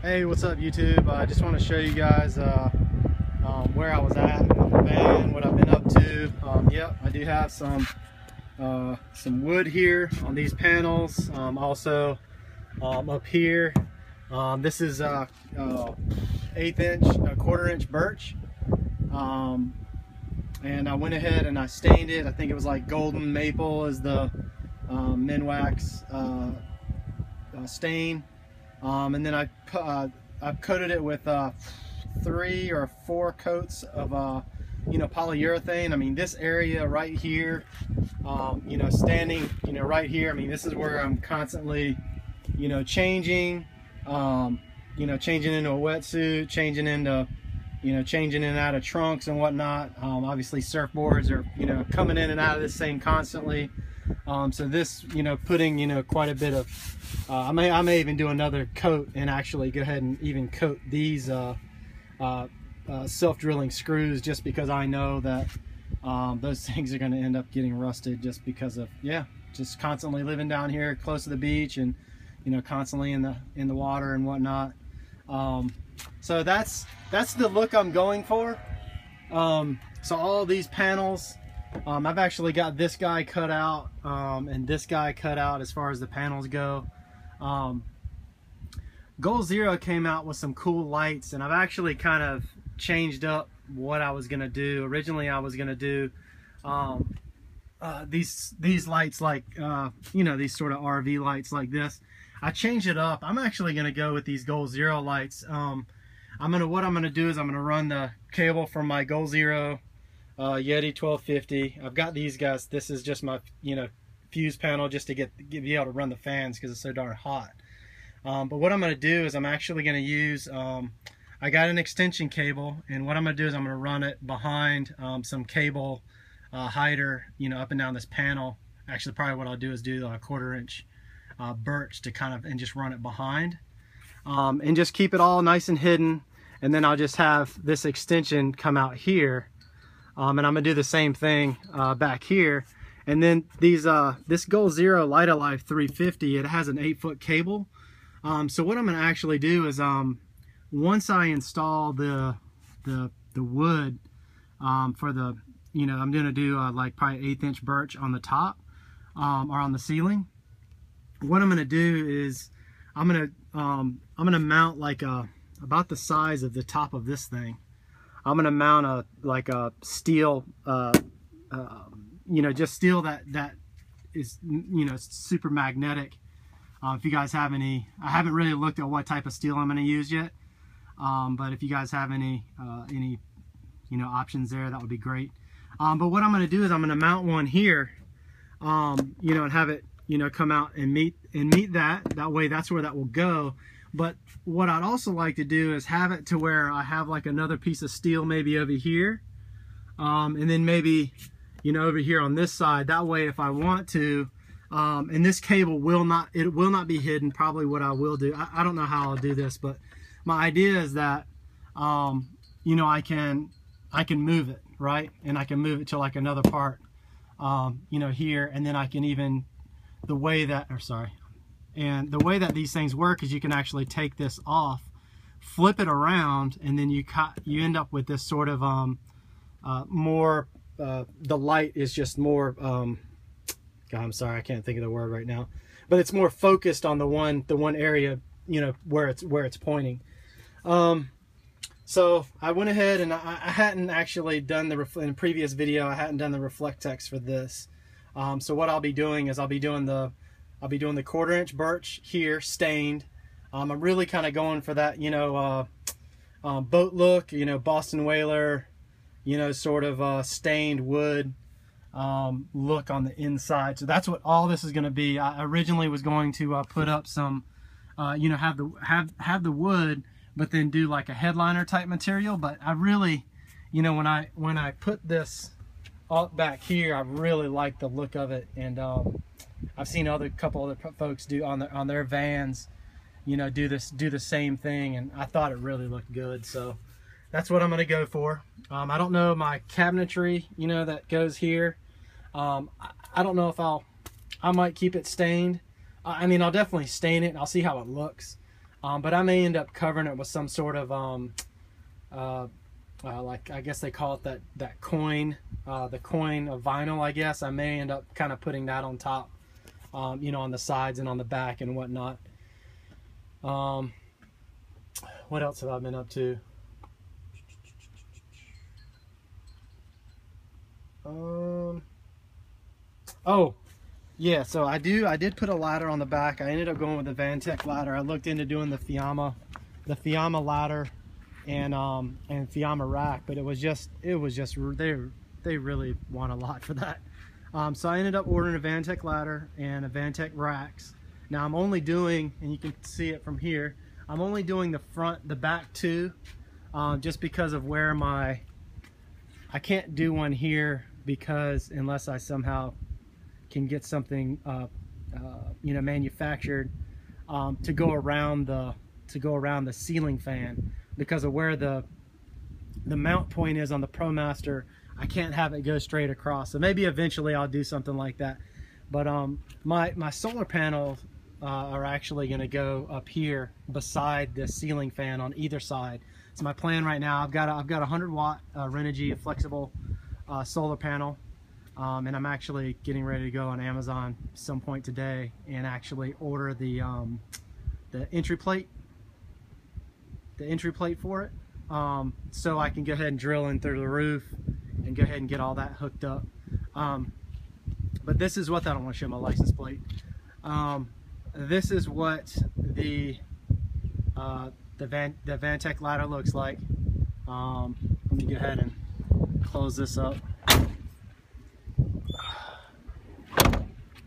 Hey, what's up YouTube? I just want to show you guys where I was at with the van, what I've been up to. Yep, I do have some wood here on these panels. Also up here, this is 1/8 inch, quarter-inch birch. And I went ahead and I stained it. I think it was like golden maple is the Minwax stain. And then I've coated it with 3 or 4 coats of polyurethane. I mean, this area right here, standing right here, I mean, this is where I'm constantly changing, changing into a wetsuit, changing into changing in and out of trunks and whatnot. Obviously surfboards are coming in and out of this thing constantly. So this putting quite a bit of I may even do another coat and actually go ahead and even coat these self-drilling screws, just because I know that those things are going to end up getting rusted, just because of just constantly living down here close to the beach and constantly in the water and whatnot. So that's the look I'm going for. So all these panels, I've actually got this guy cut out and this guy cut out as far as the panels go. Goal Zero came out with some cool lights, and I've actually kind of changed up what I was gonna do. Originally I was gonna do these lights, like these sort of RV lights like this. I changed it up. I'm actually gonna go with these Goal Zero lights. What I'm gonna do is I'm gonna run the cable from my Goal Zero Yeti 1250. I've got these guys. This is just my fuse panel, just to be able to run the fans because it's so darn hot. But what I'm going to do is I'm actually going to use I got an extension cable, and what I'm going to do is I'm going to run it behind some cable hider up and down this panel. Actually, probably what I'll do is do a 1/4 inch birch to and just run it behind, and just keep it all nice and hidden. And then I'll just have this extension come out here, and I'm gonna do the same thing back here. And then these this Goal Zero Light Alive 350, it has an 8-foot cable. So what I'm gonna actually do is once I install the wood for the I'm gonna do like probably 1/8 inch birch on the top or on the ceiling. What I'm gonna do is I'm gonna mount like about the size of the top of this thing. I'm gonna mount a steel just steel that is super magnetic. If you guys have any, I haven't really looked at what type of steel I'm going to use yet, but if you guys have any options there, that would be great. But what I'm going to do is I'm going to mount one here, and have it come out and meet that way. That's where that will go. But what I'd also like to do is have it to where I have like another piece of steel maybe over here, and then maybe over here on this side. That way, if I want to, and this cable will not be hidden. Probably what I will do, I don't know how I'll do this, but my idea is that I can move it, right, and I can move it to like another part here, and then I can even the way that these things work is you can actually take this off, flip it around, and then you end up with this sort of more the light is just more God, I'm sorry, I can't think of the word right now, but it's more focused on the one area where it's pointing. So I went ahead and I hadn't actually done in the previous video, I hadn't done the Reflectex for this. So what I'll be doing is I'll be doing the 1/4 inch birch here, stained. I'm really kind of going for that boat look, Boston whaler, sort of stained wood look on the inside. So that's what all this is going to be. I originally was going to put up some have the wood, but then do like a headliner type material. But I really when I put this up back here, I really like the look of it. And I've seen couple other folks do on their vans do the same thing, and I thought it really looked good. So that's what I'm going to go for. I don't know my cabinetry that goes here. I don't know if I might keep it stained. I mean, I'll definitely stain it and I'll see how it looks. But I may end up covering it with some sort of like, I guess they call it that coin, the coin of vinyl, I guess. I may end up kind of putting that on top, you know, on the sides and on the back and whatnot. What else have I been up to? Oh yeah, so I did put a ladder on the back. I ended up going with the Vantech ladder. I looked into doing the Fiamma ladder and Fiamma rack, but it was just they really want a lot for that. So I ended up ordering a Vantech ladder and a Vantech racks. Now I'm only doing, and you can see it from here, I'm only doing the back two, just because of where I can't do one here, because unless I somehow can get something you know, manufactured to go around the ceiling fan, because of where the mount point is on the ProMaster. I can't have it go straight across. So maybe eventually I'll do something like that. But my solar panels are actually going to go up here beside the ceiling fan on either side. So my plan right now, I've got a 100-watt Renogy flexible solar panel, and I'm actually getting ready to go on Amazon some point today and actually order the entry plate for it, so I can go ahead and drill in through the roof and go ahead and get all that hooked up. But this is what, I don't want to show my license plate. This is what the Vantech ladder looks like. Let me go ahead and close this up.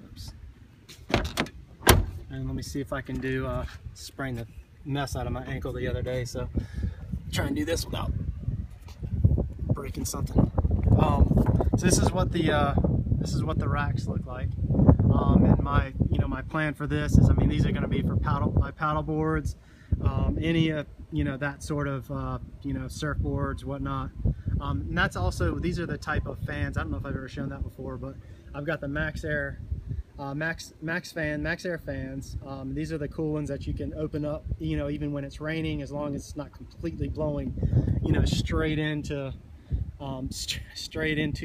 Oops. And let me see if I can do spraying the mess out of my ankle the other day, so try and do this without breaking something. So this is what the racks look like. And my plan for this is, I mean, these are going to be for my paddle boards, any that sort of surfboards, whatnot. And that's also, these are the type of fans. I don't know if I've ever shown that before, but I've got the Max Air fans. These are the cool ones that you can open up, even when it's raining, as long as it's not completely blowing, straight into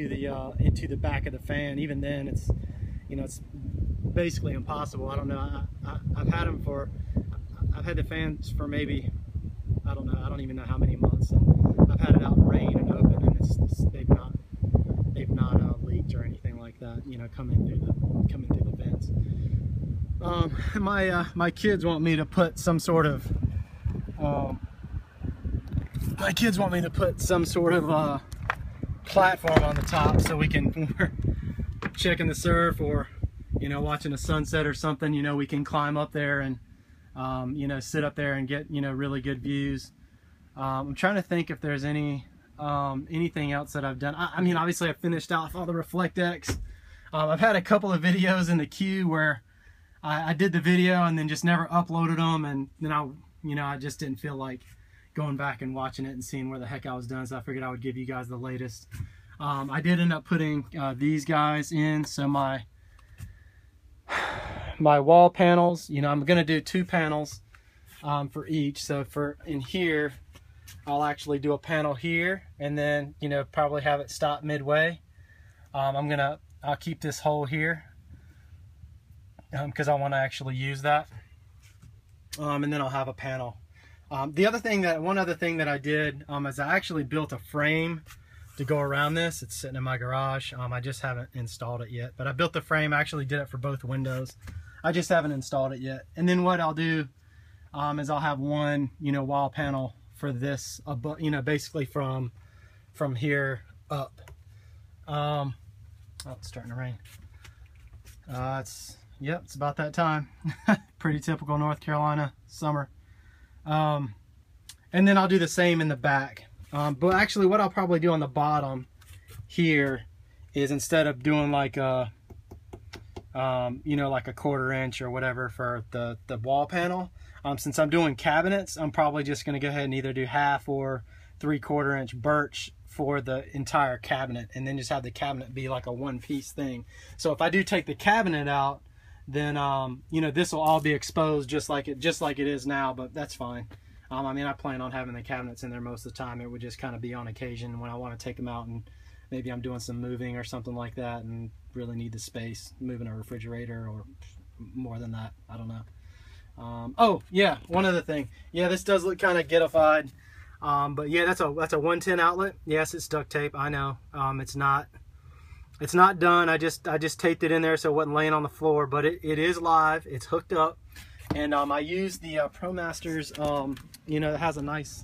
the back of the fan. Even then, it's it's basically impossible. I don't know. I've had the fans for maybe, I don't even know how many months, and I've had it out in rain and open, and they've not leaked or anything like that. Coming through the vents. My kids want me to put some sort of platform on the top, so we can, when we're checking the surf or watching a sunset or something, we can climb up there and sit up there and get really good views. I'm trying to think if there's anything else that I've done. I mean, obviously I finished off all the Reflectex. I've had a couple of videos in the queue where I did the video and then just never uploaded them, and then I just didn't feel like going back and watching it and seeing where the heck I was done, so I figured I would give you guys the latest. I did end up putting these guys in, so my wall panels, I'm gonna do 2 panels for each. So in here, I'll actually do a panel here, and then probably have it stop midway. I'll keep this hole here because I want to actually use that, and then I'll have a panel. One other thing that I did is I actually built a frame to go around this. It's sitting in my garage. I just haven't installed it yet, but I built the frame. I actually did it for both windows. I just haven't installed it yet. And then what I'll do is I'll have one wall panel for this, basically from here up. Oh, it's starting to rain. It's about that time. Pretty typical North Carolina summer. And then I'll do the same in the back. But actually what I'll probably do on the bottom here is, instead of doing like a like a 1/4 inch or whatever for the wall panel, since I'm doing cabinets, I'm probably just going to go ahead and either do 1/2 or 3/4 inch birch for the entire cabinet, and then just have the cabinet be like a one-piece thing. So if I do take the cabinet out, then you know, this will all be exposed just like it is now. But that's fine. I mean, I plan on having the cabinets in there most of the time. It would just kind of be on occasion when I want to take them out and maybe I'm doing some moving or something like that and really need the space, moving a refrigerator or more than that. I don't know. Oh yeah, one other thing. Yeah, this does look kind of ghettofied. But yeah, that's a 110 outlet. Yes, it's duct tape. I know. It's not done. I just taped it in there so it wasn't laying on the floor. But it is live. It's hooked up. And I used the ProMaster's, you know, it has a nice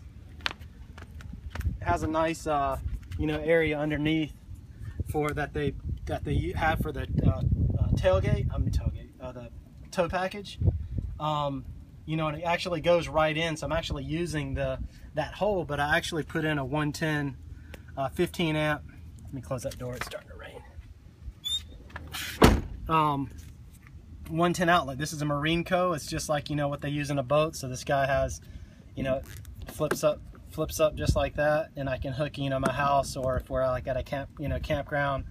you know, area underneath for that they have for the the tow package. You know, and it actually goes right in. So I'm actually using that hole, but I actually put in a 110 15 amp. Let me close that door. It's starting to rain. 110 outlet. This is a Marine Co. It's just like, you know, what they use in a boat. So this guy has, you know, flips up just like that, and I can hook, you know, my house, or if we're like at a campground,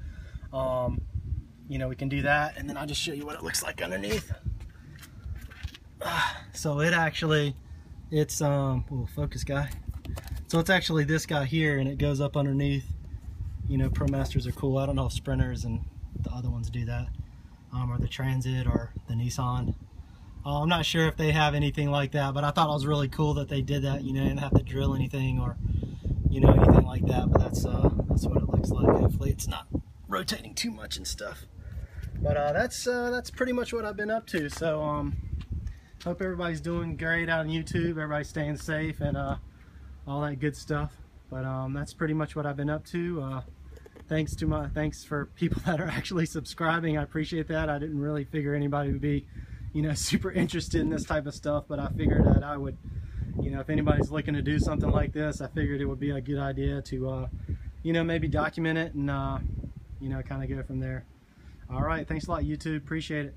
you know, we can do that. And then I'll just show you what it looks like underneath. So it's focus guy. So it's actually this guy here, and it goes up underneath. You know, ProMasters are cool. I don't know if Sprinters and the other ones do that. Or the Transit or the Nissan. I'm not sure if they have anything like that, but I thought it was really cool that they did that. You know, didn't have to drill anything or, you know, anything like that. But that's what it looks like. Hopefully it's not rotating too much and stuff. But that's pretty much what I've been up to. So hope everybody's doing great out on YouTube. Everybody's staying safe and all that good stuff. But that's pretty much what I've been up to. Thanks for people that are actually subscribing. I appreciate that. I didn't really figure anybody would be, you know, super interested in this type of stuff, but I figured that I would, you know, if anybody's looking to do something like this, I figured it would be a good idea to, you know, maybe document it and, you know, kind of go from there. All right, thanks a lot, YouTube. Appreciate it.